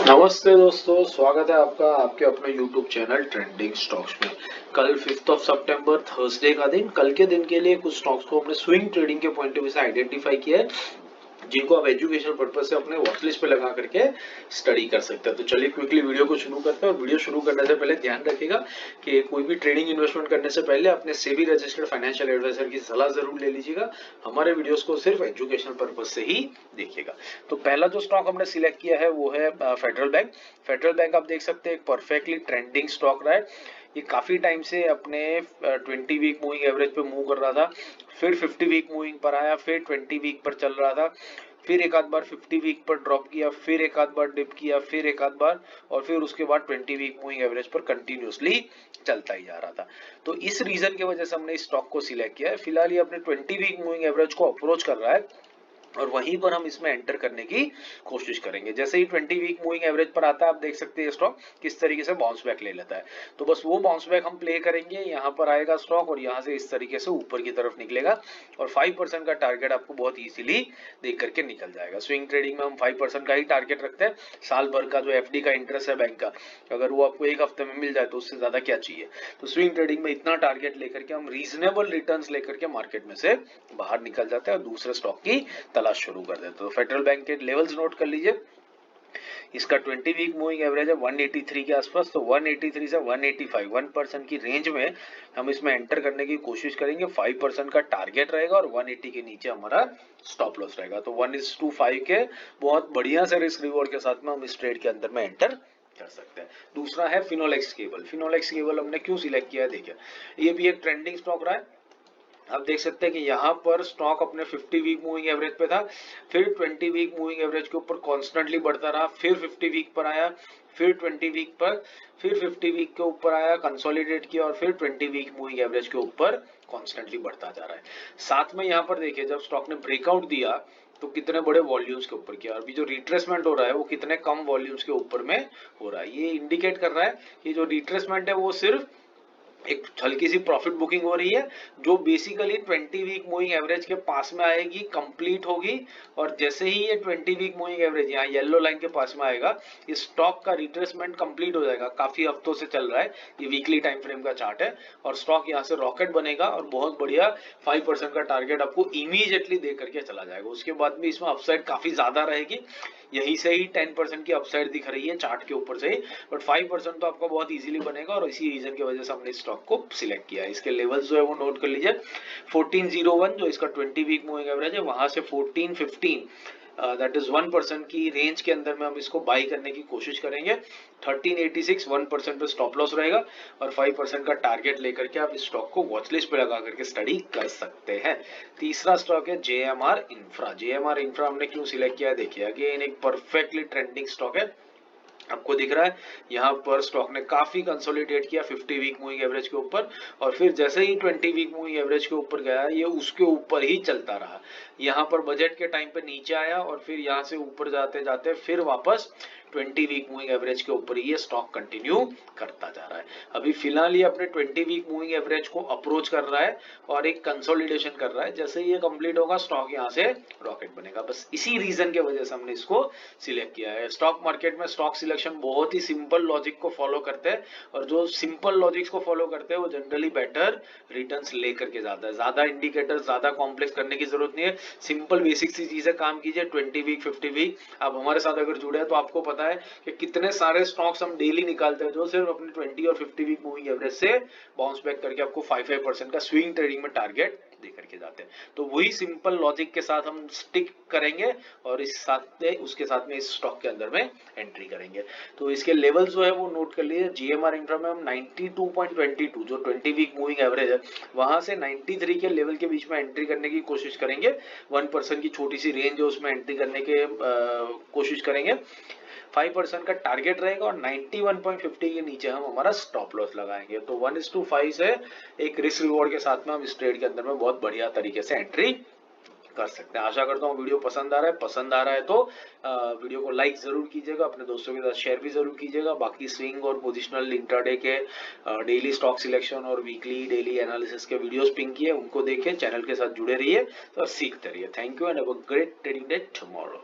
नमस्ते दोस्तों, स्वागत है आपका आपके अपने YouTube चैनल ट्रेंडिंग स्टॉक्स में। कल 5 सितंबर थर्सडे का दिन, कल के दिन के लिए कुछ स्टॉक्स को अपने स्विंग ट्रेडिंग के पॉइंट ऑफ व्यू से आइडेंटिफाई किया है, जिनको आप एजुकेशन पर्पज से अपने वॉच लिस्ट पे लगा करके स्टडी कर सकते हैं। तो चलिए क्विकली वीडियो को शुरू करते हैं। और वीडियो शुरू करने से पहले ध्यान रखिएगा कि कोई भी ट्रेडिंग इन्वेस्टमेंट करने से पहले अपने सेबी रजिस्टर्ड फाइनेंशियल एडवाइजर की सलाह जरूर ले लीजिएगा। हमारे वीडियोस को सिर्फ एजुकेशन पर्पज से ही देखिएगा। तो पहला जो स्टॉक हमने सिलेक्ट किया है वो है फेडरल बैंक। फेडरल बैंक आप देख सकते हैं एक परफेक्टली ट्रेंडिंग स्टॉक रहा है। ये काफी टाइम से अपने 20 वीक मूविंग एवरेज पे मूव कर रहा था, फिर 50 वीक मूविंग पर आया, फिर 20 वीक पर चल रहा था, फिर एक आध बार 50 वीक पर ड्रॉप किया, फिर एक आध बार डिप किया, फिर एक आध बार, और फिर उसके बाद 20 वीक मूविंग एवरेज पर कंटिन्यूअसली चलता ही जा रहा था। तो इस रीजन की वजह से हमने इस स्टॉक को सिलेक्ट किया है। फिलहाल ये अपने 20 वीक मूविंग एवरेज को अप्रोच कर रहा है और वहीं पर हम इसमें एंटर करने की कोशिश करेंगे। जैसे ही 20 वीक मूविंग एवरेज पर आता है, आप देख सकते हैं स्टॉक किस तरीके से बाउंस बैक ले लेता है। तो बस वो बाउंस बैक हम प्ले करेंगे। यहाँ पर आएगा स्टॉक और यहाँ से इस तरीके से ऊपर की तरफ निकलेगा और 5% का टारगेट आपको बहुत इजीली देख करके निकल जाएगा। स्विंग ट्रेडिंग में हम 5% का ही टारगेट रखते हैं। साल भर का जो एफडी का इंटरेस्ट है बैंक का, अगर वो आपको एक हफ्ते में मिल जाए तो उससे ज्यादा क्या चाहिए। तो स्विंग ट्रेडिंग में इतना टारगेट लेकर के हम रीजनेबल रिटर्न्स लेकर के मार्केट में से बाहर निकल जाते हैं और दूसरे स्टॉक की तलाश शुरू कर देते। तो फेडरल बैंक के लेवल्स नोट कर लीजिए। इसका 20 वीक मूविंग एवरेज है 183 के आसपास। तो 183 से 185 1% की रेंज में हम इसमें एंटर करने की कोशिश करेंगे। 5% का टारगेट रहेगा और 180 के नीचे हमारा स्टॉप लॉस रहेगा। तो 1:5 के बहुत बढ़िया से रिस्क रिवॉर्ड के साथ में हम इस ट्रेड के अंदर में एंटर कर सकते हैं। दूसरा है फिनोलेक्स केबल। फिनोलेक्स केबल हमने क्यों सिलेक्ट किया है, देखिए ये भी एक ट्रेंडिंग स्टॉक रहा है। आप देख सकते हैं कि यहाँ पर स्टॉक अपने 50 वीक मूविंग एवरेज पे था, फिर 20 वीक मूविंग एवरेज के ऊपर कॉन्स्टेंटली बढ़ता रहा, फिर 50 वीक पर आया, फिर 20 वीक पर, फिर 50 वीक के ऊपर आया, कंसोलिडेट किया और फिर 20 वीक मूविंग एवरेज के ऊपर कॉन्स्टेंटली बढ़ता जा रहा है। साथ में यहाँ पर देखिए जब स्टॉक ने ब्रेकआउट दिया तो कितने बड़े वॉल्यूम्स के ऊपर किया, अभी जो रिट्रेसमेंट हो रहा है वो कितने कम वॉल्यूम्स के ऊपर में हो रहा है। ये इंडिकेट कर रहा है कि जो रिट्रेसमेंट है वो सिर्फ एक हल्की सी प्रॉफिट बुकिंग हो रही है, जो बेसिकली 20 वीक मूविंग एवरेज के पास में आएगी, कंप्लीट होगी। और जैसे ही ये 20 वीक मूविंग एवरेज यहाँ येलो लाइन के पास में आएगा, इस स्टॉक का रिट्रेसमेंट कंप्लीट हो जाएगा। काफी हफ्तों से चल रहा है, ये वीकली टाइम फ्रेम का चार्ट है, और स्टॉक यहाँ से रॉकेट बनेगा और बहुत बढ़िया 5% का टारगेट आपको इमीडिएटली दे करके चला जाएगा। उसके बाद भी इसमें अपसाइड काफी ज्यादा रहेगी, यहीं से ही 10% की अपसाइड दिख रही है चार्ट के ऊपर से ही, बट 5% तो आपका बहुत इजीली बनेगा और इसी रीजन की वजह से हमने स्टॉक को सिलेक्ट किया है। इसके लेवल्स जो है वो नोट कर लीजिए। 1401 जो इसका 20 वीक मूविंग एवरेज है, वहां से 1415 दैट इज 1% की रेंज के अंदर में हम इसको बाई करने की कोशिश करेंगे। 1386 1% पे स्टॉप लॉस रहेगा और 5% का टारगेट लेकर के आप इस स्टॉक को वॉच लिस्ट पे लगा करके स्टडी कर सकते हैं। तीसरा स्टॉक है जेएमआर इंफ्रा। जेएमआर इंफ्रा हमने क्यों सिलेक्ट किया है, देखिए अगेन एक परफेक्टली ट्रेंडिंग स्टॉक है। आपको दिख रहा है यहाँ पर स्टॉक ने काफी कंसोलिडेट किया 50 वीक मूविंग एवरेज के ऊपर, और फिर जैसे ही 20 वीक मूविंग एवरेज के ऊपर गया ये उसके ऊपर ही चलता रहा। यहाँ पर बजट के टाइम पे नीचे आया और फिर यहाँ से ऊपर जाते जाते फिर वापस 20 वीक मूविंग एवरेज के ऊपर ये स्टॉक कंटिन्यू करता जा रहा है। अभी फिलहाल ये अपने 20 वीक मूविंग एवरेज को अप्रोच कर रहा है और एक कंसोलिडेशन कर रहा है। जैसे ये कंप्लीट होगा स्टॉक यहाँ से रॉकेट बनेगा। बस इसी रीजन की वजह से हमने इसको सिलेक्ट किया है। स्टॉक मार्केट में स्टॉक सिलेक्शन बहुत ही सिंपल लॉजिक को फॉलो करते हैं, और जो सिंपल लॉजिक्स को फॉलो करते हैं वो जनरली बेटर रिटर्न्स लेकर के जाता है। ज्यादा इंडिकेटर ज्यादा कॉम्प्लेक्स करने की जरूरत नहीं है, सिंपल बेसिक सी चीजें काम कीजिए। 20 वीक 50 वीक आप हमारे साथ अगर जुड़े हैं तो आपको पता है कि कितने सारे स्टॉक्स हम डेली निकालते हैं जो सिर्फ अपने 20 और 50 वीक मूविंग एवरेज से बाउंस बैक करके आपको 5% का स्विंग ट्रेडिंग में टारगेट दे करके जाते हैं। तो वही सिंपल लॉजिक के साथ हम स्टिक करेंगे और इस साथ में उसके साथ में इस स्टॉक के अंदर में एंट्री करेंगे। तो इसके लेवल जो है वो नोट कर लीजिए। जीएमआर इंफ्रा में हम 92.22 जो 20 वीक मूविंग एवरेज है वहां से 93 के लेवल के बीच में एंट्री करने की कोशिश करेंगे। 1% की छोटी सी रेंज है उसमें एंट्री करने के कोशिश करेंगे। 5% का टारगेट रहेगा और 91.50 के नीचे हम हमारा स्टॉप लॉस लगाएंगे। तो 1:5 से एक रिस्क रिवॉर्ड के साथ में हम इस ट्रेड के अंदर में बहुत बढ़िया तरीके से एंट्री कर सकते हैं। आशा करता हूँ वीडियो पसंद आ रहा है तो वीडियो को लाइक जरूर कीजिएगा, अपने दोस्तों के साथ शेयर भी जरूर कीजिएगा। बाकी स्विंग और पोजिशनल इंट्राडे के डेली स्टॉक सिलेक्शन और वीकली डेली एनालिसिस के वीडियोस पिंक किए, उनको देखें, चैनल के साथ जुड़े रहिए और सीखते रहिए। Thank you and have a great trading day tomorrow.